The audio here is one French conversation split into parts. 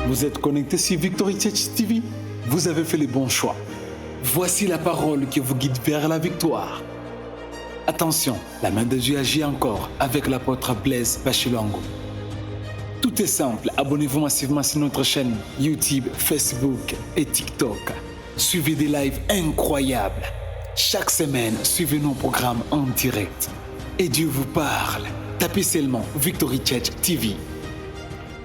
Vous êtes connecté sur Victory Church TV. Vous avez fait le bon choix. Voici la parole qui vous guide vers la victoire. Attention, la main de Dieu agit encore avec l'apôtre Blaise Bachilongo. Tout est simple, abonnez-vous massivement sur notre chaîne YouTube, Facebook et TikTok. Suivez des lives incroyables. Chaque semaine, suivez nos programmes en direct. Et Dieu vous parle. Tapez seulement Victory Church TV.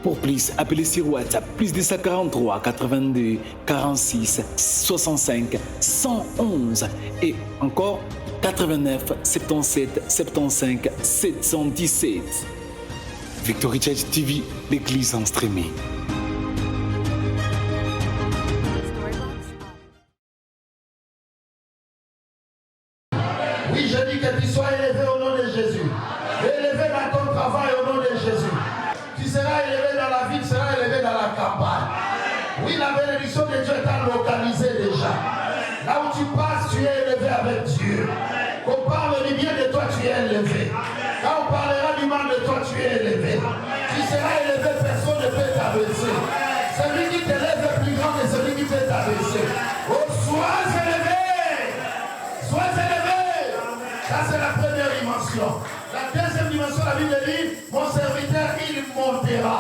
Pour plus, appelez sur WhatsApp plus 243 82 46 65 111 et encore 89 77 75 717. Victory Church TV, l'église en streaming. Oui, je dis que tu sois élevé au nom de Jésus. Élevé dans ton travail au nom de Jésus. Tu seras élevé dans la ville, tu seras élevé dans la campagne. Oui, la bénédiction de Dieu t'a localisé déjà. Là où tu passes, tu es élevé avec Dieu. Qu'on parle du bien de toi, tu es élevé. Quand on parlera du mal de toi, tu es élevé. Tu seras élevé, personne ne peut t'abaisser. Celui qui t'élève est plus grand que celui qui peut t'abaisser. Oh, sois élevé. Sois élevé. Ça, c'est la première dimension. La deuxième dimension, la Bible dit, mon serviteur, il montera.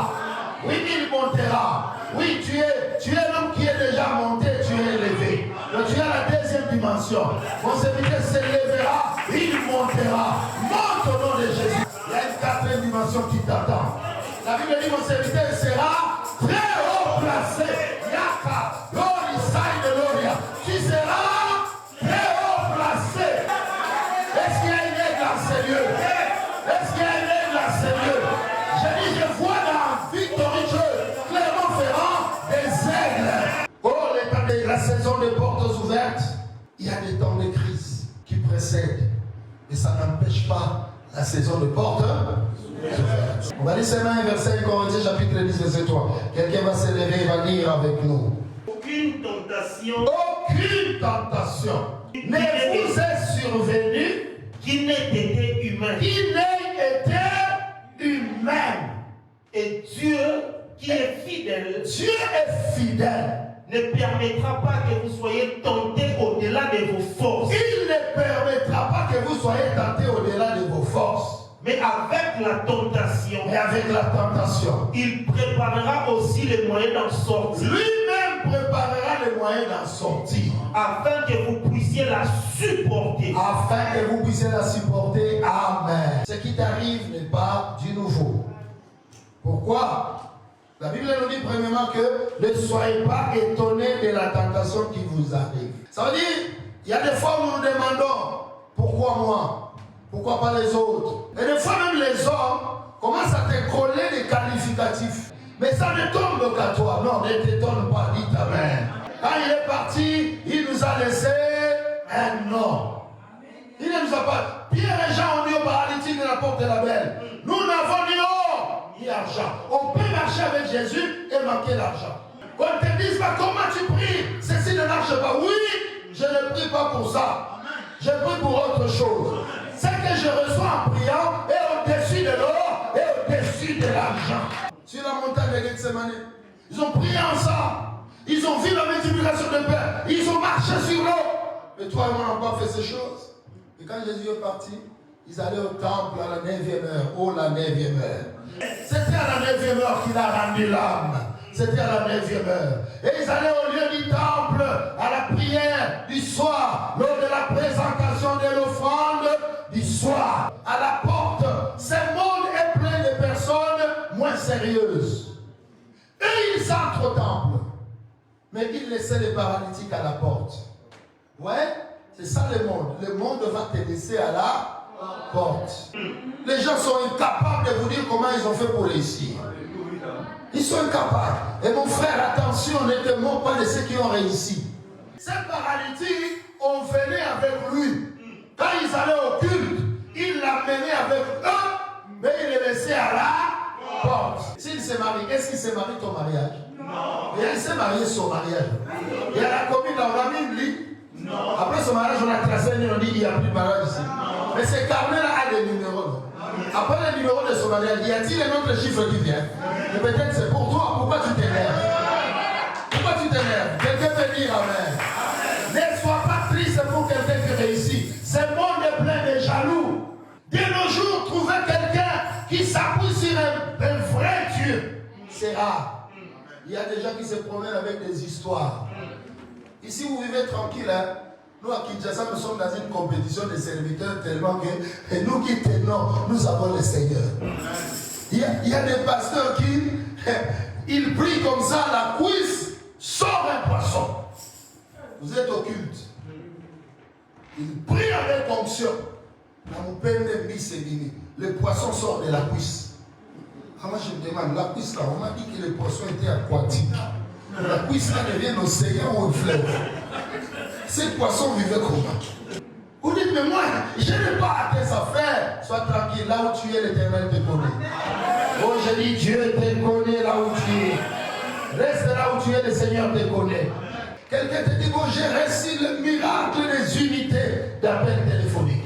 Oui, il montera. Oui, tu es l'homme qui est déjà monté, tu es élevé. Donc tu as la deuxième dimension. Mon serviteur s'élèvera, il montera. Monte au nom de Jésus. Il y a une quatrième dimension qui t'attend. La Bible dit, mon serviteur sera très haut placé. Yaka, glory, side de gloria. Tu seras très haut placé. Est-ce qu'il y a une aigle à ces lieux? Est-ce qu'il y a une aigle à ces lieux? J'ai dit, je vois dans Victory Church, Clermont-Ferrand, des aigles. Oh, la saison des portes ouvertes, il y a des temps de crise qui précèdent. Mais ça n'empêche pas la saison des portes ouvertes. On va lire ces mains, verset 1 Corinthiens, chapitre 10, verset 3. Quelqu'un va s'élever et va lire avec nous. Aucune tentation ne vous est survenue qui n'ait été humaine. Et Dieu qui est fidèle ne permettra pas que vous soyez tentés au-delà de vos forces. Il ne permettra pas que vous soyez tentés au-delà de vos forces. Mais avec la tentation, il préparera aussi les moyens d'en sortir. Lui-même préparera les moyens d'en sortir. Afin que vous puissiez la supporter. Amen. Ce qui t'arrive n'est pas du nouveau. Pourquoi? La Bible nous dit premièrement que ne soyez pas étonnés de la tentation qui vous arrive. Ça veut dire, il y a des fois où nous nous demandons, pourquoi moi? Pourquoi pas les autres? Et des fois même les hommes commencent à te coller des qualificatifs. Mais ça ne tombe qu'à toi. Non, ne t'étonne pas, dis amen. Quand il est parti, il nous a laissé un nom. Il ne nous a pas. Pierre et Jean ont dit au paralytique de la porte de la belle, nous n'avons ni or ni argent. On peut marcher avec Jésus et manquer l'argent. Qu'on te dise pas comment tu pries, ceci ne marche pas. Oui, je ne prie pas pour ça. Je prie pour autre chose. Ce que je reçois en priant est au-dessus de l'or et au-dessus de l'argent. Sur la montagne de Gethsemane, ils ont prié ensemble. Ils ont vu la multiplication de pain. Ils ont marché sur l'eau. Mais toi et moi, on n'a pas fait ces choses. Et quand Jésus est parti, ils allaient au temple à la 9e heure. Oh, la 9e heure. C'était à la 9e heure qu'il a rendu l'âme. C'était à la 9e heure. Et ils allaient au lieu du temple, à la prière du soir, lors de la présentation de l'offrande du soir. À la porte, ce monde est plein de personnes moins sérieuses. Et ils entrent au temple. Mais ils laissaient les paralytiques à la porte. Ouais, c'est ça le monde. Le monde va te laisser à la porte. Les gens sont incapables de vous dire comment ils ont fait pour réussir. Ils sont incapables. Et mon frère, attention, ne te moque pas de ceux qui ont réussi. Ces paralytiques, on venait avec lui. Quand ils allaient au culte, il l'amenait avec eux, mais il les laissait à la porte. S'il se marie, est-ce qu'il se marie ton mariage? Non. Et il s'est marié son mariage. Et à la commune, on a mis lui. Non. Après son mariage, on a tracé, on dit il n'y a plus de mariage ici. Non. Mais ce carnet-là a des numéros. Après le numéro de son mariage, y a-t-il un autre chiffre qui vient? Et peut-être c'est pour toi, pourquoi tu t'énerves? peut dire Amen? Ne sois pas triste pour quelqu'un qui réussit. Ce monde est plein de jaloux. De nos jours, trouver quelqu'un qui s'appuie sur un vrai Dieu, c'est rare. Il y a des gens qui se promènent avec des histoires. Ici, vous vivez tranquille. Hein? Nous, à Kinshasa, nous sommes dans une compétition de serviteurs tellement que nous qui tenons, nous avons le Seigneur. Il y a des pasteurs qui ils prient comme ça, la cuisse sort un poisson. Vous êtes occulte. Ils prient avec onction. Le poisson sort de la cuisse. Ah, moi je me demande, la cuisse là, on m'a dit que le poisson était aquatique. La cuisse là devient l'océan ou un fleuve. Ces poissons vivaient comment? Vous dites, mais moi, je n'ai pas à tes affaires. Sois tranquille, là où tu es, l'Éternel te connaît. Oh, je dis, Dieu te connaît là où tu es. Reste là où tu es, le Seigneur te connaît. Quelqu'un te dit, bon, j'ai réussi le miracle des unités d'appel téléphonique.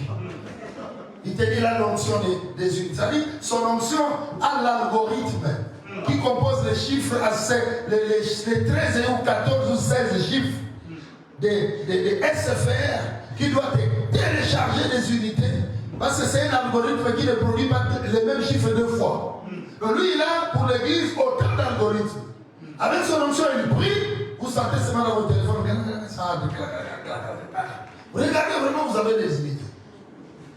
Il te dit là l'onction des unités. C'est-à-dire, son onction a l'algorithme qui compose les chiffres, les 13 ou 14 ou 16 chiffres des SFR qui doit télécharger des unités. Parce que c'est un algorithme qui ne produit pas les mêmes chiffres deux fois. Donc lui, il a pour l'église autant d'algorithmes. Avec son onction, il prie, vous sentez seulement dans votre téléphone. Vous regardez vraiment, vous avez des unités.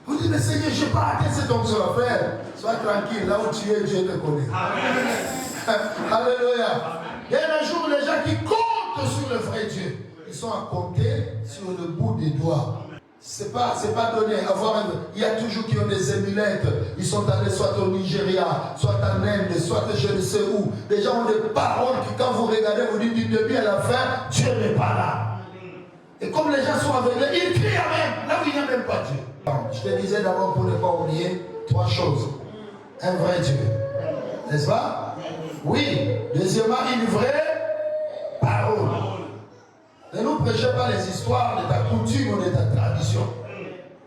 Vous dites, mais Seigneur, je n'ai pas arrêté cette onction à faire. Sois tranquille, là où tu es, Dieu te connaît. Alléluia. Il y a un jour, les gens qui comptent sur le vrai Dieu, ils sont à compter sur le bout des doigts. C'est pas donné. Il y a toujours qui ont des émulettes. Ils sont allés soit au Nigeria, soit en Inde, soit je ne sais où. Les gens ont des paroles qui, quand vous regardez, vous dites du début à la fin, Dieu n'est pas là. Et comme les gens sont aveuglés, ils crient Amen. Là où il n'y a même pas Dieu. Je te disais d'abord pour ne pas oublier trois choses. Un vrai Dieu. N'est-ce pas? Oui. Deuxièmement, une vraie parole. Ne nous prêchez pas les histoires de ta coutume ou de ta tradition.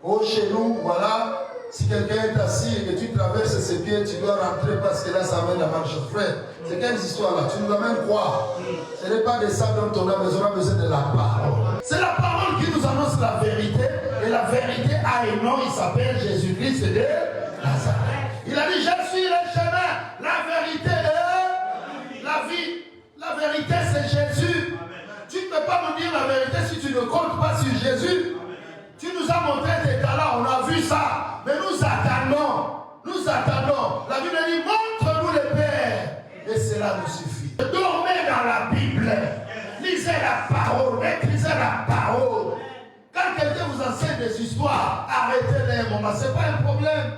Oh, chez nous, voilà, si quelqu'un est assis et que tu traverses ses pieds, tu dois rentrer parce que là, ça amène la marche. Frère, c'est quelle histoire là? Tu nous amènes croire. Ce n'est pas de ça dont on a besoin de la parole. C'est la parole qui nous annonce la vérité. Et la vérité a un nom, il s'appelle Jésus-Christ de Nazareth. Il a dit, je suis le chemin, la vérité et la vie. La vérité, c'est Jésus. Tu ne peux pas nous dire la vérité si tu ne comptes pas sur Jésus. Tu nous as montré tes talents, on a vu ça. Mais nous attendons. Nous attendons. La Bible dit, montre-nous le Père. Et cela nous suffit. Dormez dans la Bible. Lisez la parole. Maîtrisez la parole. Quand quelqu'un vous enseigne des histoires, arrêtez-les un moment. Ce n'est pas un problème.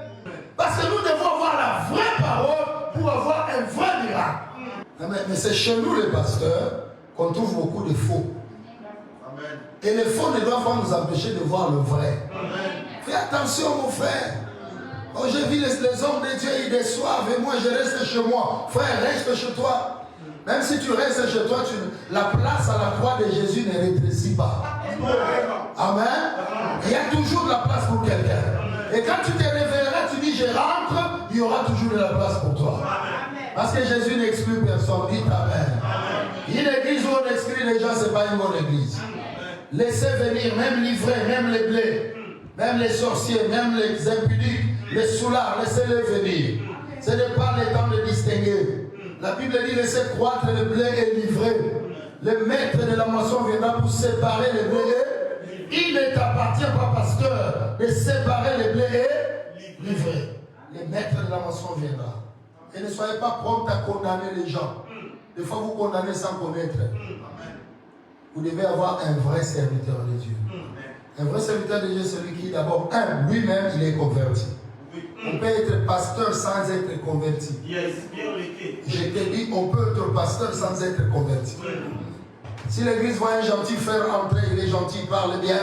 Parce que nous devons avoir la vraie parole pour avoir un vrai miracle. Mais c'est chez nous les pasteurs qu'on trouve beaucoup de faux. Amen. Et les faux ne doivent pas nous empêcher de voir le vrai. Amen. Fais attention mon frère. Oh, j'ai vu les hommes de Dieu, ils déçoivent et moi je reste chez moi. Frère, reste chez toi. Même si tu restes chez toi, la place à la croix de Jésus ne rétrécit pas. Amen. Il y a toujours de la place pour quelqu'un. Et quand tu te réveilleras, tu dis je rentre, il y aura toujours de la place pour toi. Parce que Jésus n'exclut personne. Dites Amen. Une église où on exclut les gens, ce n'est pas une bonne église. Laissez venir, même l'ivrée, même les blés, même les sorciers, même les impudiques, les soulards, laissez-les venir. Ce n'est pas le temps de distinguer. La Bible dit laissez croître le blé et l'ivraie. Le maître de la moisson viendra pour séparer le blé et il ne t'appartient pas, pasteur, de séparer le blé et l'ivraie. Le maître de la moisson viendra. Et ne soyez pas prompt à condamner les gens. Des fois, vous condamnez sans connaître. Vous devez avoir un vrai serviteur de Dieu. Un vrai serviteur de Dieu, c'est celui qui, d'abord, lui-même, il est converti. On peut être pasteur sans être converti. Je te dis, on peut être pasteur sans être converti. Si l'église voit un gentil frère entrer, il est gentil, il parle bien.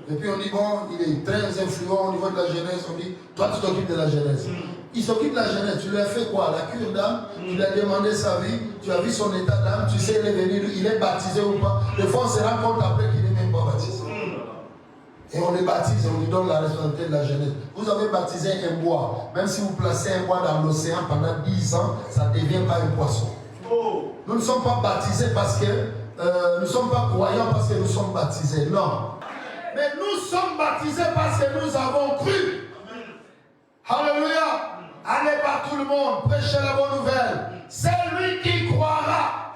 Et puis on dit, bon, il est très influent au niveau de la jeunesse. On dit, toi, tu t'occupes de la jeunesse. Il s'occupe de la jeunesse. Tu lui as fait quoi? La cure d'âme. Tu lui as demandé sa vie. Tu as vu son état d'âme. Tu sais, il est venu, il est baptisé ou pas. Des fois, on se rend compte après qu'il n'est même pas baptisé. Et on les baptise, on lui donne la responsabilité de la jeunesse. Vous avez baptisé un bois. Même si vous placez un bois dans l'océan pendant 10 ans, ça ne devient pas un poisson. Nous ne sommes pas baptisés parce que nous ne sommes pas croyants parce que nous sommes baptisés. Non. Mais nous sommes baptisés parce que nous avons cru. Alléluia. Allez par tout le monde, prêchez la bonne nouvelle. C'est lui qui croira,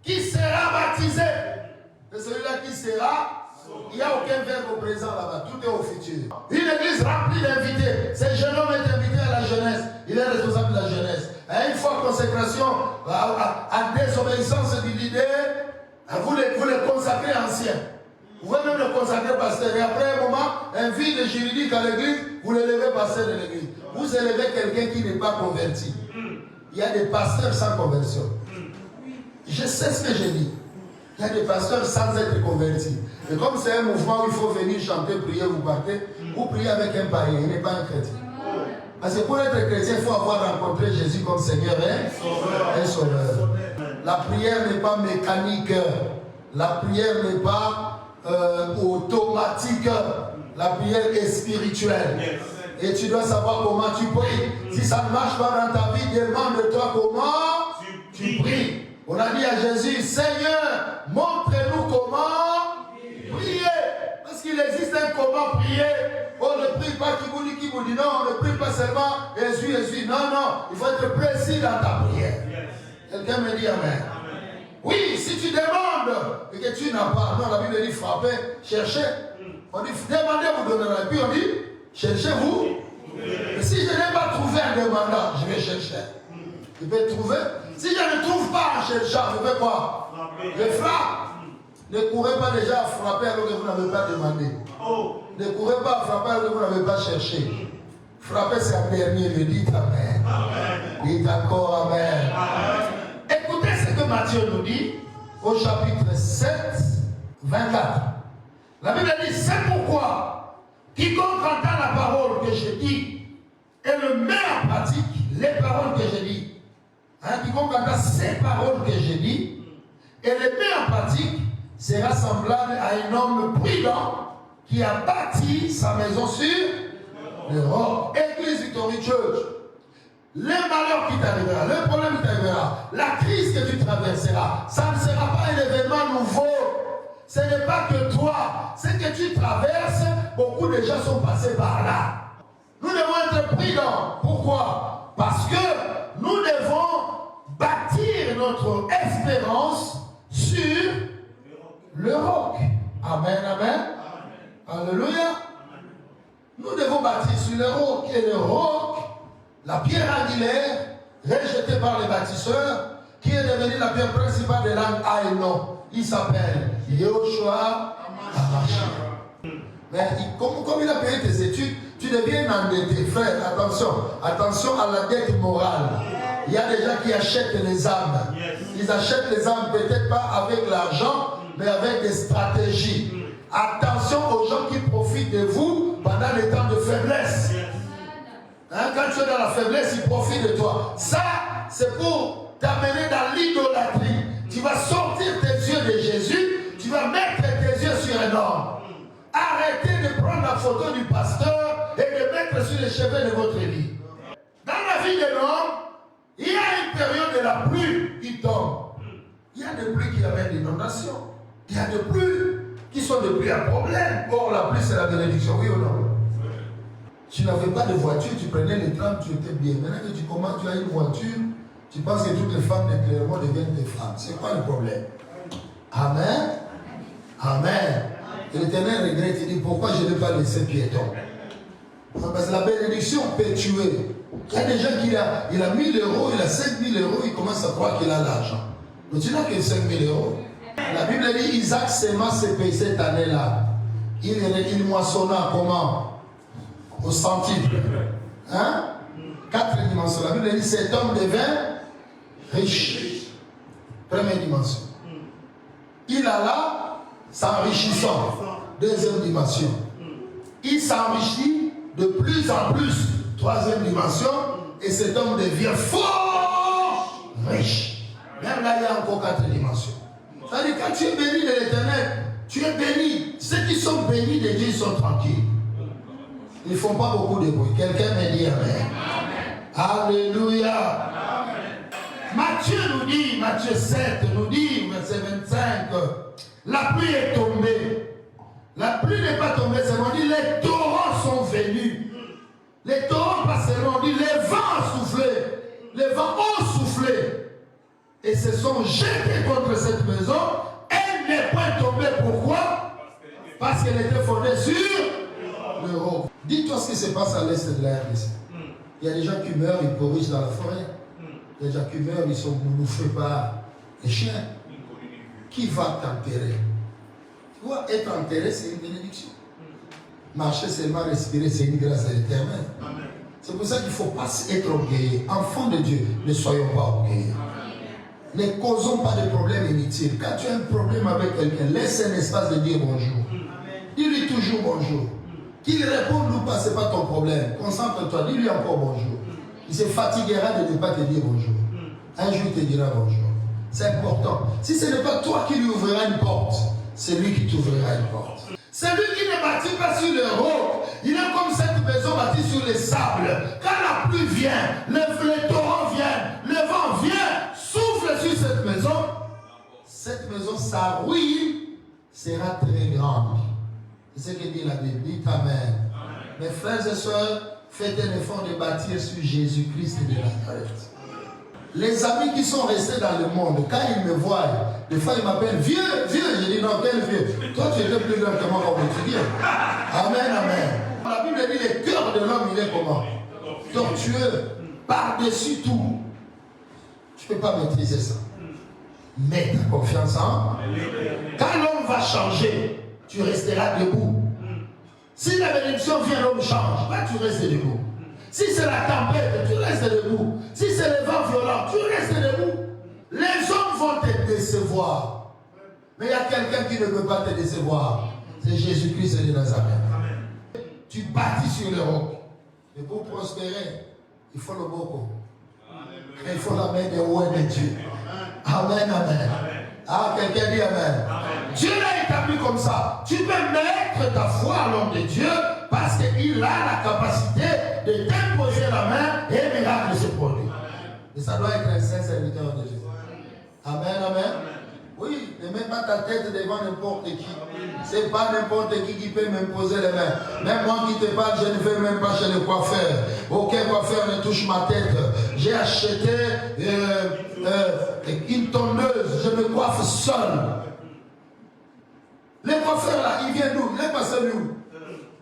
qui sera baptisé. Et celui-là qui sera, il n'y a aucun verbe au présent là-bas, tout est au futur. Une église remplie d'invités. Ce jeune homme est invité à la jeunesse. Il est responsable de la jeunesse. Et une fois consécration, en désobéissance du leader, vous les consacrez anciens. Vous pouvez même le consacrer pasteur. Et après un moment, un vide juridique à l'église, vous l'élevez pasteur de l'église. Vous élevez quelqu'un qui n'est pas converti. Il y a des pasteurs sans conversion. Je sais ce que je dis. Il y a des pasteurs sans être convertis. Et comme c'est un mouvement où il faut venir chanter, prier, vous partez, vous priez avec un païen, il n'est pas un chrétien. Parce que pour être chrétien, il faut avoir rencontré Jésus comme Seigneur et Sauveur. La prière n'est pas mécanique. La prière n'est pas automatique. La prière est spirituelle. Et tu dois savoir comment tu pries. Si ça ne marche pas dans ta vie, demande-toi comment tu pries. On a dit à Jésus, Seigneur, montre-nous comment prier. Parce qu'il existe un comment prier. On ne prie pas qui vous dit. Non, on ne prie pas seulement Jésus. Non, il faut être précis dans ta prière. Quelqu'un me dit Amen. Oui, si tu demandes et que tu n'as pas, non, la Bible dit frapper, chercher. On dit demandez, vous donnerez. Puis on dit cherchez-vous. Et si je n'ai pas trouvé un demandant, je vais chercher. Je vais trouver. Si je ne trouve pas en cherchant, je fais quoi? Je frappe. Ne courez pas déjà à frapper alors que vous n'avez pas demandé. Ne courez pas à frapper alors que vous n'avez pas cherché. Frapper, c'est un dernier. Le dites Amen. Dites encore Amen. Écoutez ce que Matthieu nous dit au chapitre 7, 24. La Bible dit, c'est pourquoi quiconque entend la parole que je dis et le met en pratique les paroles que je dis. Quiconque entend ces paroles que je dis et les met en pratique sera semblable à un homme prudent qui a bâti sa maison sur le roc. Église Victory Church. Les malheurs qui t'arrivera, le problème qui t'arrivera, la crise que tu traverseras, ça ne sera pas un événement nouveau. Ce n'est pas que toi. Ce que tu traverses, beaucoup de gens sont passés par là. Nous devons être prudents. Pourquoi? Parce que nous devons bâtir notre espérance sur le roc. Amen, amen. Alléluia. Nous devons bâtir sur le roc. Et le roc, la pierre angulaire, rejetée par les bâtisseurs, qui est devenue la pierre principale de langue A et non. Il s'appelle Yehoshua HaMashiach. Mais comme il a payé tes études, tu deviens endetté. Frère, attention à la dette morale. Il y a des gens qui achètent les âmes. Ils achètent les âmes peut-être pas avec l'argent, mais avec des stratégies. Attention aux gens qui profitent de vous pendant les temps de faiblesse. Quand tu es dans la faiblesse, ils profitent de toi. Ça, c'est pour t'amener dans l'idolâtrie. Tu vas sortir tes yeux de Jésus, tu vas mettre tes yeux sur un homme. Arrêtez de prendre la photo du pasteur et de mettre sur les cheveux de votre vie. Dans la vie d'un homme, il y a une période de la pluie qui tombe. Il y a des pluies qui amènent l'inondation. Il y a des pluies qui sont des pluies à problème. Or, la pluie, c'est la bénédiction, oui ou non? Tu n'avais pas de voiture, tu prenais les trams, tu étais bien. Maintenant que tu commences, tu as une voiture, tu penses que toutes les femmes de Clermont deviennent des femmes. C'est quoi le problème? Amen. Amen. Et l'Éternel regrette, il dit, pourquoi je n'ai pas laissé piéton? Parce que la bénédiction peut tuer. Il y a des gens qui il a 1000 euros, il a 5000 euros, il commence à croire qu'il a l'argent. Mais tu n'as que 5000 euros. La Bible dit, Isaac s'aima cette année-là. Il moissonna comment? Au centime. 4 dimensions. La Bible dit, cet homme devint riche. Première dimension. Il alla s'enrichissant. Deuxième dimension. Il s'enrichit de plus en plus. Troisième dimension. Et cet homme devient fort riche. Même là, il y a encore 4 dimensions. C'est-à-dire, quand tu es béni de l'Éternel, tu es béni. Ceux qui sont bénis de Dieu sont tranquilles. Ils ne font pas beaucoup de bruit. Quelqu'un me dit Amen. Alléluia. Amen. Matthieu 7 nous dit, verset 25, la pluie est tombée. La pluie n'est pas tombée, c'est on dit les torrents sont venus. Les torrents passeront, on dit les vents ont soufflé. Les vents ont soufflé. Et se sont jetés contre cette maison. Elle n'est pas tombée. Pourquoi? Parce qu'elle était fondée sur le roc. Dites-toi ce qui se passe à l'est de la RDC. Il y a des gens qui meurent, ils pourrissent dans la forêt. Il y a des gens qui meurent, ils sont bouffés par les chiens. Qui va t'enterrer? Tu vois, être enterré, c'est une bénédiction. Marcher seulement, respirer, c'est une grâce de l'Éternel. C'est pour ça qu'il ne faut pas être orgueilleux. Enfants de Dieu, ne soyons pas orgueilleux. Ne causons pas de problèmes inutiles. Quand tu as un problème avec quelqu'un, laisse un espace de dire bonjour. Dis-lui toujours bonjour. Qu'il réponde ou pas, ce n'est pas ton problème. Concentre-toi, dis-lui encore bonjour. Il se fatiguera de ne pas te dire bonjour. Un jour, il te dira bonjour. C'est important. Si ce n'est pas toi qui lui ouvriras une porte, c'est lui qui t'ouvrira une porte. Celui qui ne bâtit pas sur le roc, il est comme cette maison bâtie sur les sables. Quand la pluie vient, les torrents viennent, le vent vient, souffle sur cette maison, sa ruine sera très grande. C'est ce que dit la Bible. Dites Amen. Mes frères et sœurs, faites un effort de bâtir sur Jésus-Christ de Nazareth. Les amis qui sont restés dans le monde, quand ils me voient, des fois ils m'appellent vieux. Je dis non, quel vieux? Toi tu étais plus grand que moi comme étudiant. Amen, amen. La Bible dit le cœur de l'homme, il est comment? Tortueux, par-dessus tout. Tu ne peux pas maîtriser ça. Mets ta confiance en. Quand l'homme va changer, tu resteras debout. Si la bénédiction vient, l'homme change, là tu restes debout. Si c'est la tempête, tu restes debout. Si c'est le vent violent, tu restes debout. Les hommes vont te décevoir. Mais il y a quelqu'un qui ne peut pas te décevoir. C'est Jésus-Christ de Nazareth. Tu bâtis sur le roc. Et pour prospérer, il faut le boko. Et il faut la main de haut de Dieu. Amen, amen. Ah, quelqu'un dit amen. Dieu l'a établi comme ça. Tu peux mettre ta foi à l'homme de Dieu parce qu'il a la capacité de t'imposer la main et un miracle se produit. Et ça doit être un saint serviteur de Dieu. Amen, amen. Oui, ne mets pas ta tête devant n'importe qui. C'est pas n'importe qui peut m'imposer les mains. Même moi qui te parle, je ne vais même pas chez le coiffeur. Aucun coiffeur ne touche ma tête. J'ai acheté une tondeuse, je me coiffe seul. Les coiffeurs là, ils viennent d'où? Les passeurs d'où?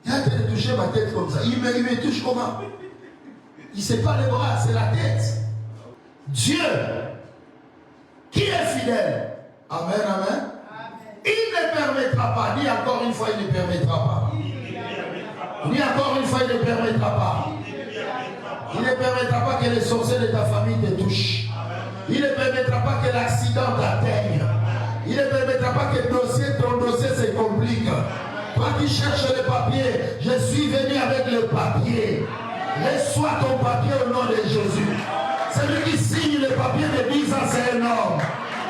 Il a en train de toucher ma tête comme ça. Il me touche comment? Il ne sait pas les bras, c'est la tête. Dieu, qui est fidèle. Amen, amen. Il ne permettra pas, ni encore une fois, il ne permettra pas. Ni encore une fois, il ne permettra pas. Il ne permettra pas que les sorciers de ta famille te touchent. Il ne permettra pas que l'accident t'atteigne. Il ne permettra pas que ton dossier se complique. Toi qui cherches les papiers, je suis venu avec le papier. Reçois ton papier au nom de Jésus. Celui qui signe le papier de 10 ans, c'est un homme.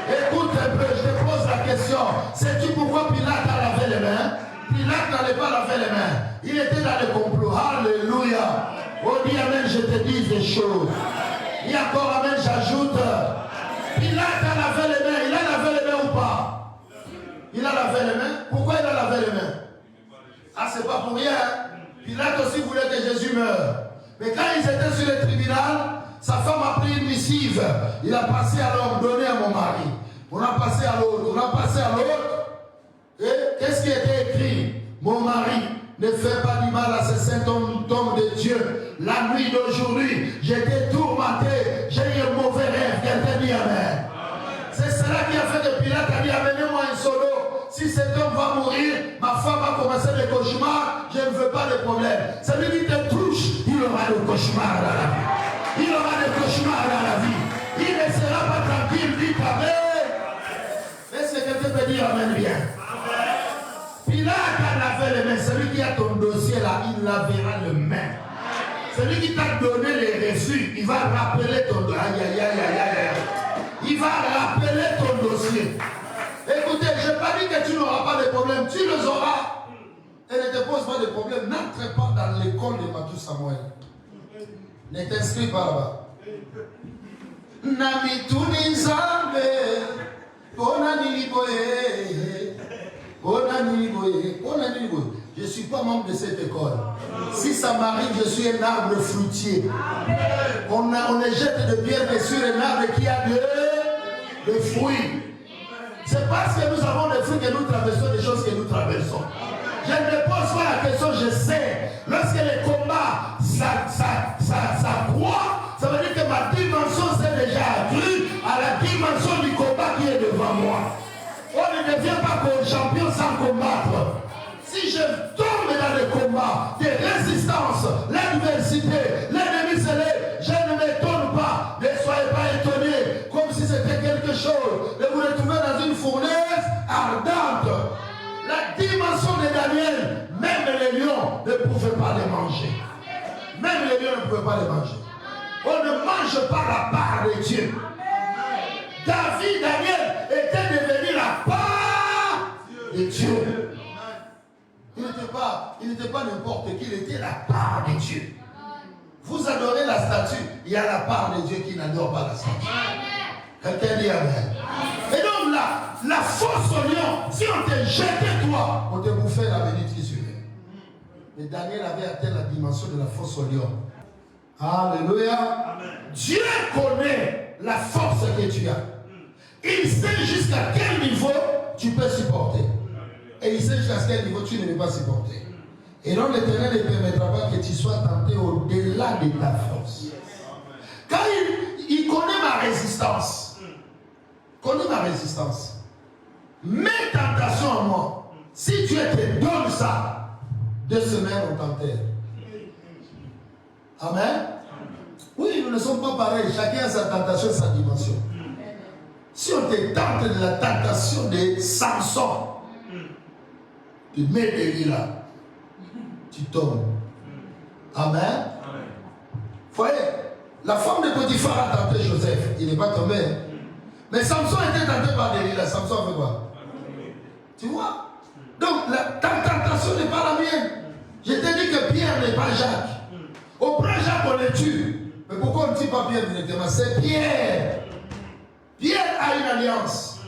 Écoute un peu, je te pose la question. Sais-tu pourquoi Pilate a lavé les mains? Pilate n'allait pas laver les mains. Il était dans le complot. Alléluia. Oh, dis amen, je te dis des choses. Et encore amen, j'ajoute. Pilate a lavé les mains. Il a lavé les mains ou pas? Il a lavé les mains. Pourquoi il a lavé les mains? Ah, c'est pas pour rien. Pilate aussi voulait que Jésus meure. Mais quand ils étaient sur le tribunal, sa femme a pris une missive. Il a passé à l'homme, donné à mon mari. On a passé à l'autre, on a passé à l'autre. Et qu'est-ce qui était écrit? Mon mari, ne fais pas du mal à ce saint homme de Dieu. La nuit d'aujourd'hui, j'étais tourmenté, j'ai eu un mauvais rêve. Quelqu'un dit amen. C'est cela qui a fait que Pilate a dit, amenez-moi un solo. Si cet homme va mourir, ma femme va commencer des cauchemars, je ne veux pas de problème. Celui qui te touche, il aura des cauchemars dans la vie. Il aura des cauchemars dans la vie. Il ne sera pas tranquille, dit amen. Est-ce que quelqu'un peut dire amen bien? Pilate a lavé les mains. Celui qui a ton dossier là, il lavera les mains. Celui qui t'a donné les reçus, il va rappeler ton dossier. Aïe, aïe, aïe, aïe, aïe. Il va rappeler ton dossier. Écoutez, je n'ai pas dit que tu n'auras pas de problème. Tu les auras. Et ne te pose pas de problème. N'entre pas dans l'école de Matou Samuel. Ne t'inscris pas là-bas. Namituni Nzambe, Onani Boye, Onani Boye, Onani Boye. Je ne suis pas membre de cette école. Si ça m'arrive, je suis un arbre fruitier. On les jette de pierre sur un arbre qui a de fruits. C'est parce que nous avons des fruits que nous traversons des choses que nous traversons. Je ne me pose pas la question, je sais. Lorsque les combats, ça croît, ça veut dire que ma dimension s'est déjà accrue à la dimension du combat qui est devant moi. On ne devient pas champion sans combattre. Si je tombe dans le combat des résistances, l'adversité, l'ennemi se lève, je ne m'étonne pas. Ne soyez pas étonnés, comme si c'était quelque chose de vous retrouver dans une fournaise ardente. La dimension de Daniel, même les lions ne pouvaient pas les manger. Même les lions ne pouvaient pas les manger. On ne mange pas la part de Dieu. David, Daniel, était devenu la part de Dieu. Il n'était pas n'importe qui, il était la part de Dieu. Vous adorez la statue, il y a la part de Dieu qui n'adore pas la statue. Quelqu'un dit Amen. Et donc la force au lion, si on te jetait toi, on te bouffait la minute qui suivait. Mais Daniel avait atteint la dimension de la force au lion. Alléluia. Amen. Dieu connaît la force que tu as. Il sait jusqu'à quel niveau tu peux supporter. Et il sait jusqu'à quel niveau tu ne peux pas supporter. Et donc l'Éternel ne permettra pas que tu sois tenté au-delà de ta force. Quand il connaît ma résistance, mes tentations en moi, si Dieu te donne ça, 2 semaines on t'enterre. Amen. Oui, nous ne sommes pas pareils. Chacun a sa tentation et sa dimension. Si on te tente de la tentation de Samson, tu mets des lits là, tu tombes. Amen. Vous voyez, la femme de Potiphar a tenté Joseph, il n'est pas tombé. Mais Samson était tenté par des lits là. Samson a fait quoi? Tu vois? Donc ta tentation n'est pas la mienne. Je t'ai dit que Pierre n'est pas Jacques. Au près Jacques on le tue. Mais pourquoi on ne tue pas Pierre directement? C'est Pierre. Pierre a une alliance.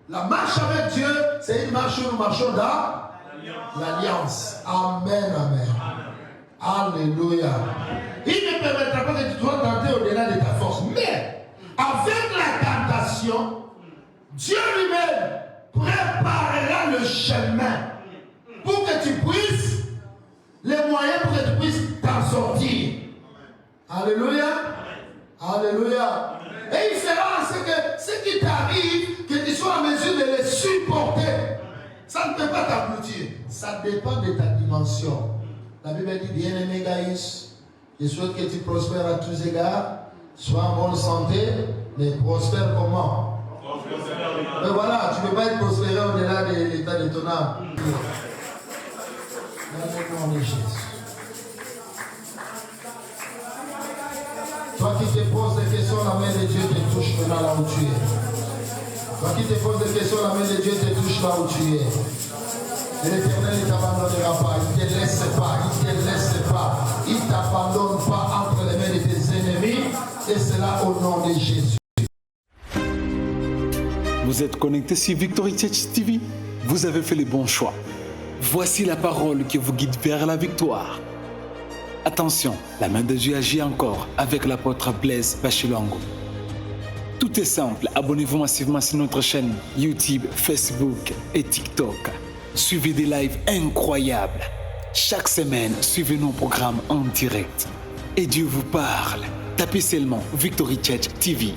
La marche avec Dieu, c'est une marche où nous marchons dans l'alliance. Amen, amen. Alléluia. Il ne permettra pas que tu sois tenté au-delà de ta force. Mais avec la tentation, Dieu lui-même préparera le chemin pour que tu puisses, les moyens pour que tu puisses t'en sortir. Alléluia. Alléluia. Et il fera en sorte que ce qui t'arrive, que tu sois en mesure de les supporter. Ça ne peut pas t'abrutir. Ça dépend de ta dimension. La Bible dit, bien-aimé Gaïs, je souhaite que tu prospères à tous égards, sois en bonne santé, mais prospère comment? Mais voilà, tu ne peux pas être prospéré au-delà de l'état de ton âme. Dans le nom de Jésus. Toi qui te poses des questions, la main de Dieu te touche maintenant là où tu es. Toi qui te poses des questions, la main de Dieu te touche là où tu es. Et l'Éternel ne t'abandonnera pas, il ne te laisse pas, il ne te laisse pas. Il ne t'abandonne pas entre les mains de tes ennemis. Et cela au nom de Jésus. Vous êtes connecté sur Victory Church TV. Vous avez fait le bon choix. Voici la parole qui vous guide vers la victoire. Attention, la main de Dieu agit encore avec l'apôtre Blaise Bachilongo. Tout est simple, abonnez-vous massivement sur notre chaîne YouTube, Facebook et TikTok. Suivez des lives incroyables. Chaque semaine, suivez nos programmes en direct. Et Dieu vous parle. Tapez seulement Victory Church TV.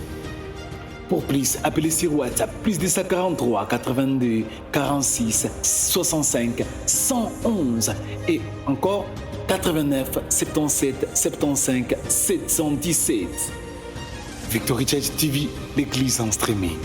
Pour plus, appelez sur WhatsApp plus 243 82 46 65 111 et encore 89 77 75 717. Victory Church TV, l'église en streaming.